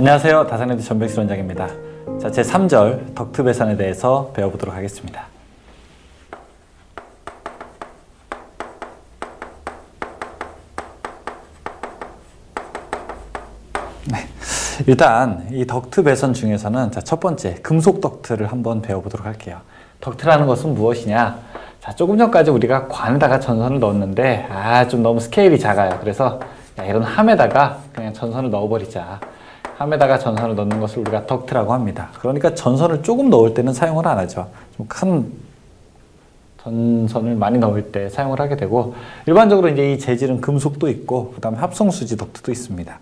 안녕하세요. 다산헤드 전백수 원장입니다. 자, 제 3절 덕트 배선에 대해서 배워보도록 하겠습니다. 네, 일단 이 덕트 배선 중에서는 첫 번째 금속 덕트를 한번 배워보도록 할게요. 덕트라는 것은 무엇이냐? 자, 조금 전까지 우리가 관에다가 전선을 넣었는데 좀 너무 스케일이 작아요. 그래서 이런 함에다가 그냥 전선을 넣어버리자. 함에다가 전선을 넣는 것을 우리가 덕트라고 합니다. 그러니까 전선을 조금 넣을 때는 사용을 안 하죠. 좀 큰 전선을 많이 넣을 때 사용을 하게 되고, 일반적으로 이제 이 재질은 금속도 있고, 그 다음에 합성수지 덕트도 있습니다.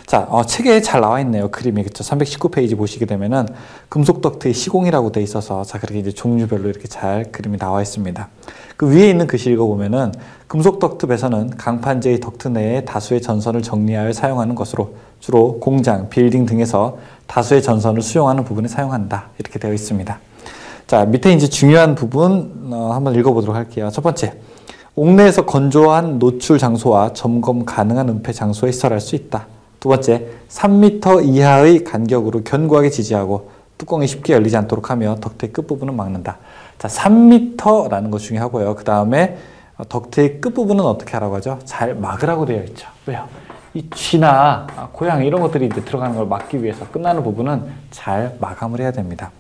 자, 책에 잘 나와 있네요. 그림이. 그쵸? 319페이지 보시게 되면은 금속 덕트의 시공이라고 돼 있어서, 자, 그렇게 이제 종류별로 이렇게 잘 그림이 나와 있습니다. 그 위에 있는 글씨 읽어보면은 금속 덕트 배선은 강판제의 덕트 내에 다수의 전선을 정리하여 사용하는 것으로 주로 공장, 빌딩 등에서 다수의 전선을 수용하는 부분에 사용한다. 이렇게 되어 있습니다. 자, 밑에 이제 중요한 부분 한번 읽어보도록 할게요. 첫 번째, 옥내에서 건조한 노출 장소와 점검 가능한 은폐 장소에 시설할 수 있다. 두 번째, 3m 이하의 간격으로 견고하게 지지하고 뚜껑이 쉽게 열리지 않도록 하며 덕트의 끝부분을 막는다. 자, 3m라는 것 중요하고요. 그 다음에 덕트의 끝부분은 어떻게 하라고 하죠? 잘 막으라고 되어 있죠. 왜요? 이 쥐나 고양이 이런 것들이 이제 들어가는 걸 막기 위해서 끝나는 부분은 잘 마감을 해야 됩니다.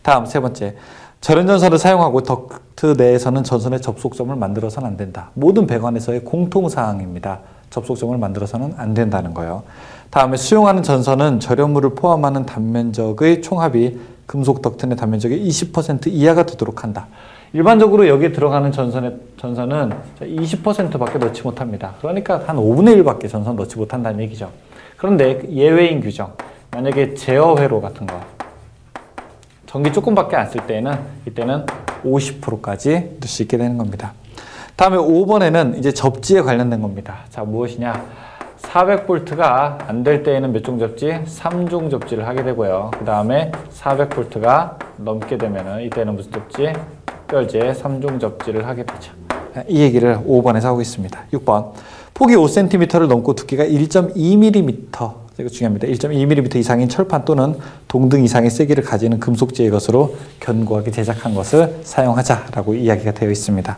다음 세 번째, 절연전선을 사용하고 덕트 내에서는 전선의 접속점을 만들어서는 안 된다. 모든 배관에서의 공통사항입니다. 접속점을 만들어서는 안 된다는 거예요. 다음에 수용하는 전선은 절연물을 포함하는 단면적의 총합이 금속 덕트 내 단면적의 20% 이하가 되도록 한다. 일반적으로 여기에 들어가는 전선은 20%밖에 넣지 못합니다. 그러니까 한 5분의 1밖에 전선 넣지 못한다는 얘기죠. 그런데 예외인 규정, 만약에 제어회로 같은 거, 전기 조금밖에 안 쓸 때에는 이때는 50%까지 넣을 수 있게 되는 겁니다. 다음에 5번에는 이제 접지에 관련된 겁니다. 자, 무엇이냐? 400V가 안 될 때에는 몇 종 접지? 3종 접지를 하게 되고요. 그 다음에 400V가 넘게 되면은 이때는 무슨 접지? 특별제 3종 접지를 하게 되죠. 이 얘기를 5번에서 하고 있습니다. 6번, 폭이 5cm를 넘고 두께가 1.2mm, 이거 중요합니다. 1.2mm 이상인 철판 또는 동등 이상의 세기를 가지는 금속재의 것으로 견고하게 제작한 것을 사용하자라고 이야기가 되어 있습니다.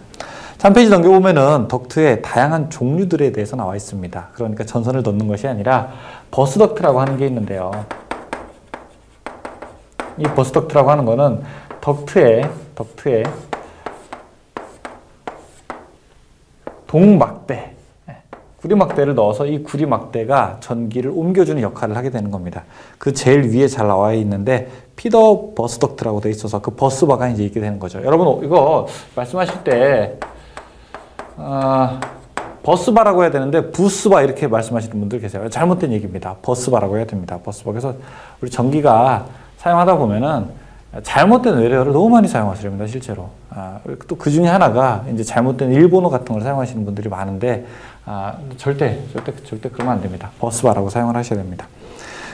3페이지 넘겨보면은 덕트의 다양한 종류들에 대해서 나와 있습니다. 그러니까 전선을 넣는 것이 아니라 버스 덕트라고 하는 게 있는데요. 이 버스 덕트라고 하는 거는 덕트에 동막대, 구리막대를 넣어서 이 구리막대가 전기를 옮겨주는 역할을 하게 되는 겁니다. 그 제일 위에 잘 나와 있는데 피더 버스 덕트라고 되어 있어서 그 버스바가 이제 있게 되는 거죠. 여러분 이거 말씀하실 때 버스바라고 해야 되는데 부스바 이렇게 말씀하시는 분들 계세요. 잘못된 얘기입니다. 버스바라고 해야 됩니다. 버스바. 그래서 우리 전기가 사용하다 보면은 잘못된 외래어를 너무 많이 사용하시렵니다, 실제로. 또 그 중에 하나가 이제 잘못된 일본어 같은 걸 사용하시는 분들이 많은데, 절대 그러면 안 됩니다. 버스바라고 사용을 하셔야 됩니다.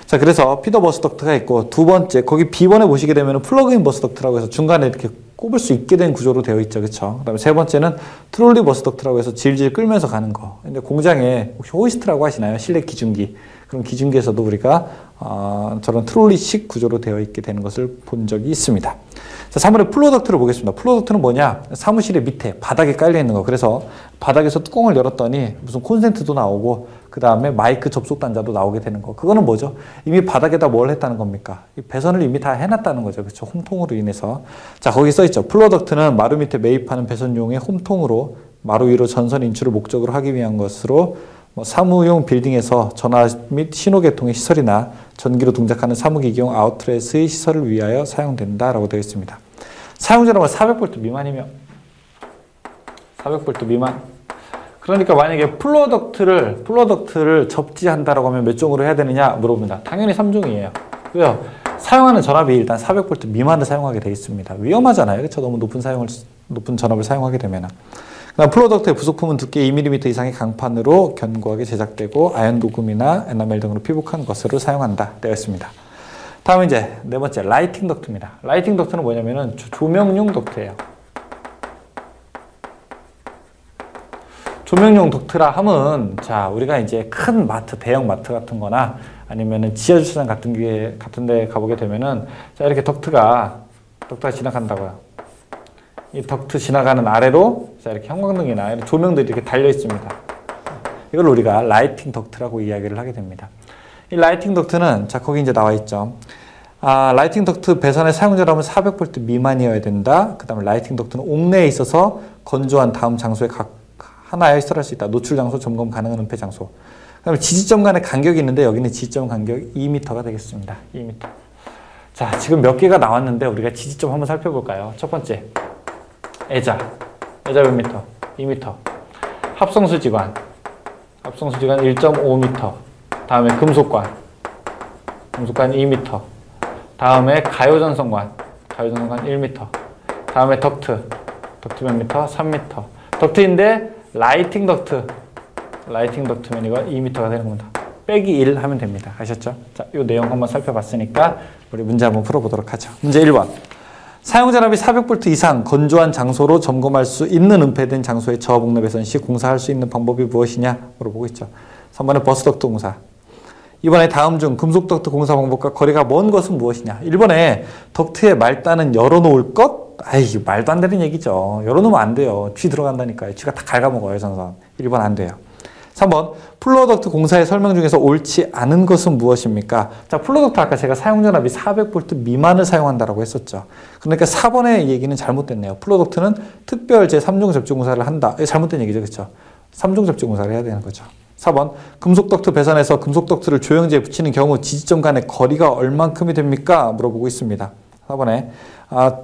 자, 그래서 피더 버스 덕트가 있고, 두 번째, 거기 B번에 보시게 되면 플러그인 버스 덕트라고 해서 중간에 이렇게 꼽을 수 있게 된 구조로 되어 있죠. 그쵸? 그 다음에 세 번째는 트롤리 버스 덕트라고 해서 질질 끌면서 가는 거. 근데 공장에 혹시 호이스트라고 하시나요? 실내 기중기. 그런 기중기에서도 우리가 저런 트롤리식 구조로 되어 있게 되는 것을 본 적이 있습니다. 자, 3번에 플로 덕트를 보겠습니다. 플로 덕트는 뭐냐? 사무실의 밑에 바닥에 깔려 있는 거. 그래서 바닥에서 뚜껑을 열었더니 무슨 콘센트도 나오고 그 다음에 마이크 접속 단자도 나오게 되는 거. 그거는 뭐죠? 이미 바닥에다 뭘 했다는 겁니까? 이 배선을 이미 다 해놨다는 거죠. 그렇죠? 홈통으로 인해서. 자, 거기 써 있죠. 플로 덕트는 마루 밑에 매입하는 배선용의 홈통으로 마루 위로 전선 인출을 목적으로 하기 위한 것으로 사무용 빌딩에서 전화 및 신호 개통의 시설이나 전기로 동작하는 사무기기용 아웃렛의 시설을 위하여 사용된다라고 되어 있습니다. 사용자라면 400V 미만이면 400V 미만. 그러니까 만약에 플로 덕트를 접지한다라고 하면 몇 종으로 해야 되느냐 물어봅니다. 당연히 3종이에요. 왜요? 사용하는 전압이 일단 400V 미만을 사용하게 되어 있습니다. 위험하잖아요. 그렇죠? 너무 높은 전압을 사용하게 되면은. 플로 덕트의 부속품은 두께 2mm 이상의 강판으로 견고하게 제작되고 아연 도금이나 에나멜 등으로 피복한 것으로 사용한다 되어 있습니다. 다음 이제 네 번째 라이팅 덕트입니다. 라이팅 덕트는 뭐냐면은 조명용 덕트예요. 조명용 덕트라 함은 자 우리가 이제 큰 마트, 대형 마트 같은 거나 아니면은 지하주차장 같은 데 가보게 되면은 자, 이렇게 덕트가 지나간다고요. 이 덕트 지나가는 아래로 자, 이렇게 형광등이나 이런 조명들이 이렇게 달려 있습니다. 이걸 우리가 라이팅 덕트라고 이야기를 하게 됩니다. 이 라이팅 덕트는 자, 거기 이제 나와 있죠. 라이팅 덕트 배선의 사용자라면 400V 미만이어야 된다. 그 다음에 라이팅 덕트는 옥내에 있어서 건조한 다음 장소에 각 하나에 설할 수 있다. 노출 장소, 점검 가능한 은폐 장소. 그 다음에 지지점 간의 간격이 있는데 여기는 지지점 간격이 2m가 되겠습니다. 2m. 자, 지금 몇 개가 나왔는데 우리가 지지점 한번 살펴볼까요? 첫 번째, 애자 몇 미터? 2m. 합성수지관 1.5m. 다음에 금속관 2m. 다음에 가요전선관 1m. 다음에 덕트 몇 미터? 3m. 덕트인데 라이팅 덕트면 이거 2m가 되는 겁니다. 빼기 1 하면 됩니다. 아셨죠? 자, 이 내용 한번 살펴봤으니까 우리 문제 한번 풀어보도록 하죠. 문제 1번. 사용자납이 400V 이상 건조한 장소로 점검할 수 있는 은폐된 장소의 저하복로 배선 시 공사할 수 있는 방법이 무엇이냐 물어보고 있죠. 3번은 버스덕트 공사. 2번에 다음 중 금속 덕트 공사 방법과 거리가 먼 것은 무엇이냐. 1번에 덕트의 말단은 열어놓을 것? 아이, 말도 안 되는 얘기죠. 열어놓으면 안 돼요. 쥐 들어간다니까요. 쥐가 다 갉아먹어요, 전선. 1번 안 돼요. 3번, 플로어덕트 공사의 설명 중에서 옳지 않은 것은 무엇입니까? 자, 플로어덕트 아까 제가 사용전압이 400V 미만을 사용한다라고 했었죠. 그러니까 4번의 얘기는 잘못됐네요. 플로어덕트는 특별 제3종 접지 공사를 한다. 이게 잘못된 얘기죠, 그렇죠? 3종 접지 공사를 해야 되는 거죠. 4번, 금속 덕트 배선에서 금속 덕트를 조형지에 붙이는 경우 지지점 간의 거리가 얼만큼이 됩니까? 물어보고 있습니다. 4번에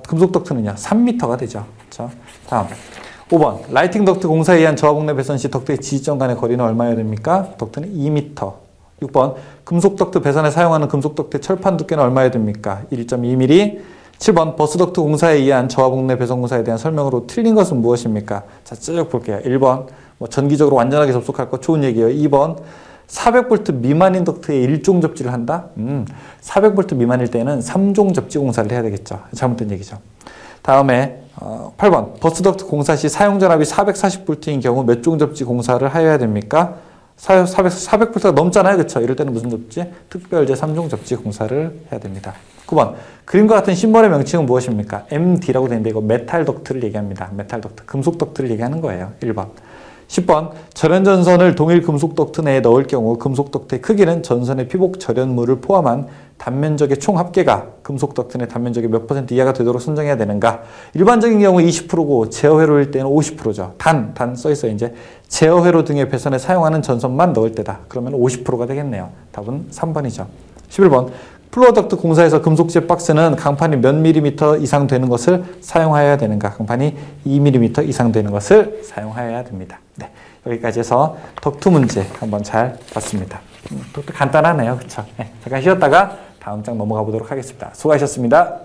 금속 덕트는요, 3m가 되죠. 그렇죠? 다음. 5번, 라이팅 덕트 공사에 의한 저하복로 배선 시 덕트의 지지점 간의 거리는 얼마여야 됩니까? 덕트는 2m. 6번, 금속 덕트 배선에 사용하는 금속 덕트의 철판 두께는 얼마여야 됩니까? 1.2mm. 7번, 버스 덕트 공사에 의한 저하복로 배선 공사에 대한 설명으로 틀린 것은 무엇입니까? 자, 쭉 볼게요. 1번, 전기적으로 완전하게 접속할 거 좋은 얘기예요. 2번, 400V 미만인 덕트에 1종 접지를 한다? 400V 미만일 때는 3종 접지 공사를 해야 되겠죠. 잘못된 얘기죠. 다음에 8번, 버스 덕트 공사 시 사용전압이 440V인 경우 몇 종 접지 공사를 하여야 됩니까? 400V가 넘잖아요. 그렇죠? 이럴 때는 무슨 접지? 특별제 3종 접지 공사를 해야 됩니다. 9번, 그림과 같은 심벌의 명칭은 무엇입니까? MD라고 되어 있는데 이거 메탈 덕트를 얘기합니다. 메탈 덕트, 금속 덕트를 얘기하는 거예요. 1번. 10번, 절연전선을 동일 금속 덕트 내에 넣을 경우 금속 덕트의 크기는 전선의 피복 절연물을 포함한 단면적의 총 합계가 금속 덕트 내 단면적의 몇 % 이하가 되도록 선정해야 되는가? 일반적인 경우 20%고 제어회로일 때는 50%죠. 단 써있어요. 이제 제어회로 등의 배선에 사용하는 전선만 넣을 때다. 그러면 50%가 되겠네요. 답은 3번이죠. 11번, 플로어 덕트 공사에서 금속재 박스는 강판이 몇 밀리미터 이상 되는 것을 사용하여야 되는가? 강판이 2mm 이상 되는 것을 사용하여야 됩니다. 네, 여기까지 해서 덕트 문제 한번 잘 봤습니다. 덕트 간단하네요. 그렇죠? 네, 잠깐 쉬었다가 다음 장 넘어가 보도록 하겠습니다. 수고하셨습니다.